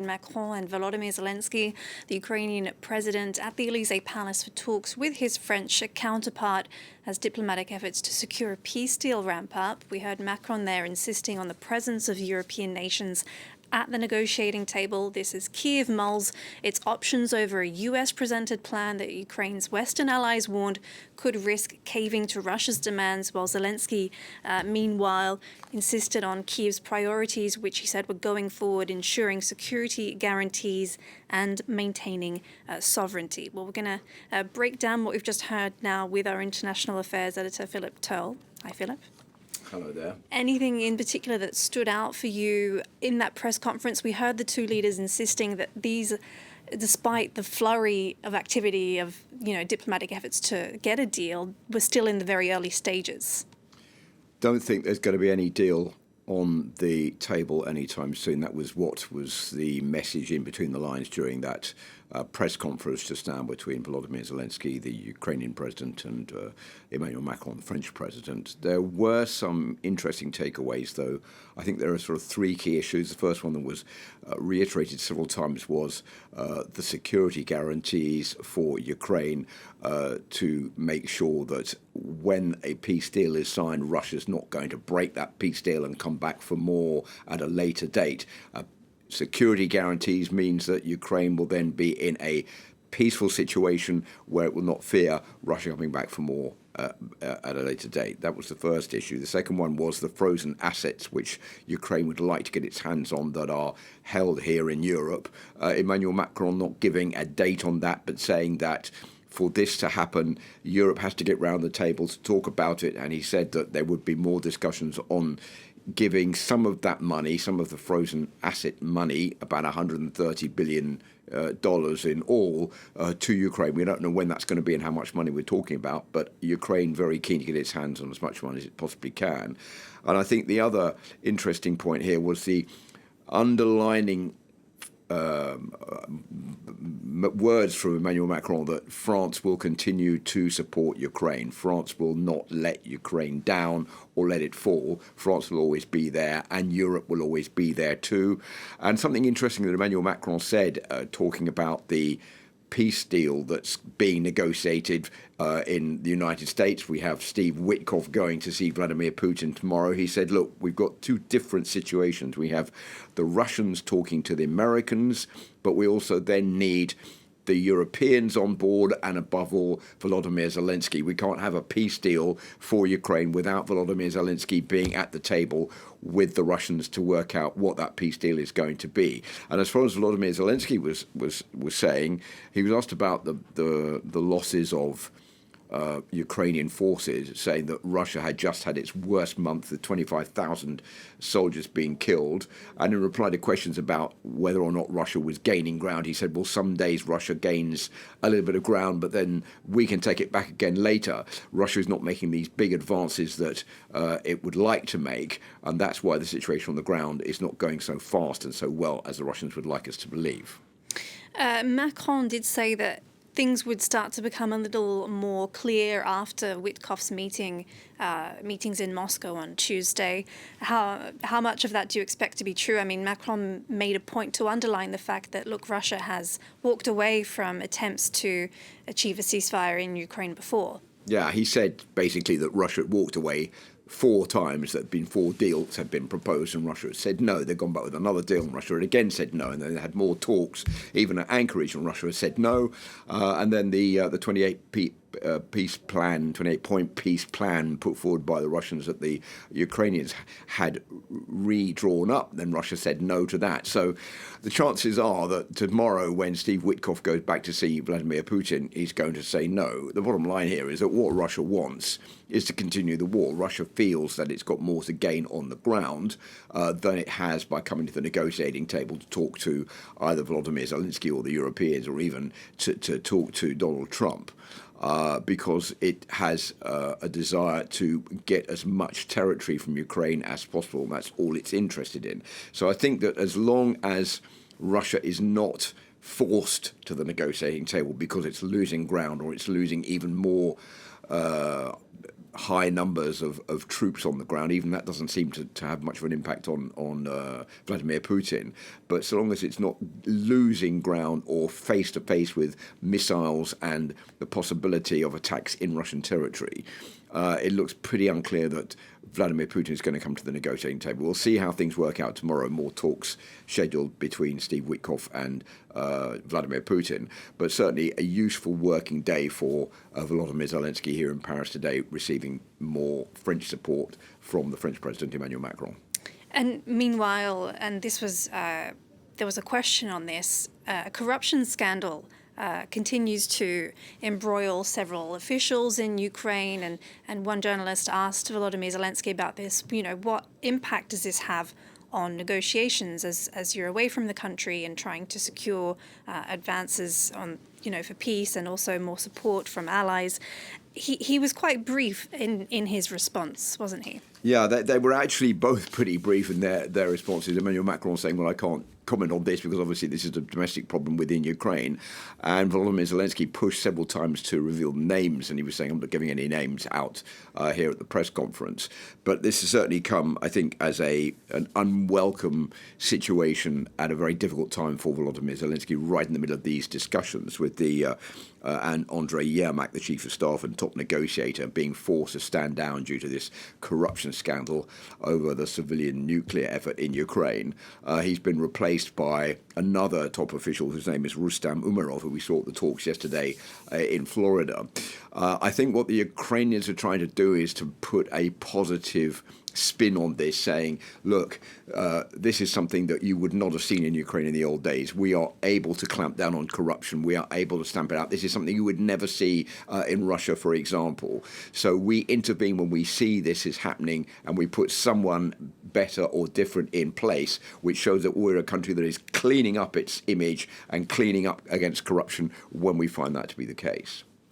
Macron and Volodymyr Zelensky, the Ukrainian president, at the Elysee Palace for talks with his French counterpart as diplomatic efforts to secure a peace deal ramp up. We heard Macron there insisting on the presence of European nations at the negotiating table. This is Kyiv mulls its options over a US-presented plan that Ukraine's Western allies warned could risk caving to Russia's demands, while Zelensky, meanwhile, insisted on Kyiv's priorities, which he said were going forward, ensuring security guarantees and maintaining sovereignty. Well, we're going to break down what we've just heard now with our international affairs editor, Philip Turle. Hi, Philip. Hello there. Anything in particular that stood out for you in that press conference? We heard the two leaders insisting that these, despite the flurry of activity of, diplomatic efforts to get a deal, were still in the very early stages. Don't think there's going to be any deal on the table anytime soon. That was what was the message in between the lines during that press conference just now between Volodymyr Zelensky, the Ukrainian president, and Emmanuel Macron, the French president. There were some interesting takeaways, though. I think there are sort of three key issues. The first one that was reiterated several times was the security guarantees for Ukraine to make sure that when a peace deal is signed, Russia's not going to break that peace deal and come back for more at a later date. Security guarantees means that Ukraine will then be in a peaceful situation where it will not fear Russia coming back for more at a later date. That was the first issue. The second one was the frozen assets which Ukraine would like to get its hands on that are held here in Europe. Emmanuel Macron not giving a date on that, but saying that for this to happen, Europe has to get round the table to talk about it, and he said that there would be more discussions on giving some of that money, some of the frozen asset money, about $130 billion in all, to Ukraine. We don't know when that's going to be and how much money we're talking about, but Ukraine very keen to get its hands on as much money as it possibly can. And I think the other interesting point here was the underlining words from Emmanuel Macron that France will continue to support Ukraine. France will not let Ukraine down or let it fall. France will always be there, and Europe will always be there too. And something interesting that Emmanuel Macron said, talking about the peace deal that's being negotiated in the United States. We have Steve Witkoff going to see Vladimir Putin tomorrow. He said, look, we've got two different situations. We have the Russians talking to the Americans, but we also then need the Europeans on board, and above all, Volodymyr Zelensky. We can't have a peace deal for Ukraine without Volodymyr Zelensky being at the table with the Russians to work out what that peace deal is going to be. And as far as Volodymyr Zelensky was saying, he was asked about the losses of Ukrainian forces, saying that Russia had just had its worst month with 25,000 soldiers being killed. And in reply to questions about whether or not Russia was gaining ground, he said, well, some days Russia gains a little bit of ground, but then we can take it back again later. Russia is not making these big advances that it would like to make, and that's why the situation on the ground is not going so fast and so well as the Russians would like us to believe. Macron did say that things would start to become a little more clear after Witkoff's meetings in Moscow on Tuesday. How much of that do you expect to be true? I mean, Macron made a point to underline the fact that, look, Russia has walked away from attempts to achieve a ceasefire in Ukraine before. Yeah, he said basically that Russia had walked away 4 times. That had been 4 deals had been proposed, and Russia had said no. They'd gone back with another deal, and Russia had again said no. And then they had more talks, even at Anchorage, and Russia had said no. And then the 28-point peace plan put forward by the Russians that the Ukrainians had redrawn up. Then Russia said no to that. So the chances are that tomorrow, when Steve Witkoff goes back to see Vladimir Putin, he's going to say no. The bottom line here is that what Russia wants is to continue the war. Russia feels that it's got more to gain on the ground than it has by coming to the negotiating table to talk to either Volodymyr Zelensky or the Europeans, or even to talk to Donald Trump. Because it has a desire to get as much territory from Ukraine as possible, and that's all it's interested in. So I think that as long as Russia is not forced to the negotiating table because it's losing ground, or it's losing even more high numbers of troops on the ground. Even that doesn't seem to have much of an impact on Vladimir Putin. But so long as it's not losing ground or face to face with missiles and the possibility of attacks in Russian territory, it looks pretty unclear that Vladimir Putin is going to come to the negotiating table. We'll see how things work out tomorrow. More talks scheduled between Steve Witkoff and Vladimir Putin. But certainly a useful working day for Volodymyr Zelensky here in Paris today, receiving more French support from the French President Emmanuel Macron. And meanwhile, and this was there was a question on this, a corruption scandal continues to embroil several officials in Ukraine, and one journalist asked Volodymyr Zelensky about this. What impact does this have on negotiations as you're away from the country and trying to secure advances on for peace and also more support from allies? He was quite brief in his response, wasn't he? Yeah, they were actually both pretty brief in their responses. Emmanuel Macron saying, well, I can't comment on this because obviously this is a domestic problem within Ukraine. And Volodymyr Zelensky pushed several times to reveal names, and he was saying, I'm not giving any names out here at the press conference. But this has certainly come, I think, as an unwelcome situation at a very difficult time for Volodymyr Zelensky, right in the middle of these discussions with and Andrei Yermak, the chief of staff and top negotiator, being forced to stand down due to this corruption scandal over the civilian nuclear effort in Ukraine. He's been replaced by another top official whose name is Rustam Umerov, who we saw at the talks yesterday in Florida. I think what the Ukrainians are trying to do is to put a positive spin on this, saying, look, this is something that you would not have seen in Ukraine in the old days. We are able to clamp down on corruption. We are able to stamp it out. This is something you would never see in Russia, for example. So we intervene when we see this is happening, and we put someone better or different in place, which shows that we're a country that is cleaning up its image and cleaning up against corruption when we find that to be the case.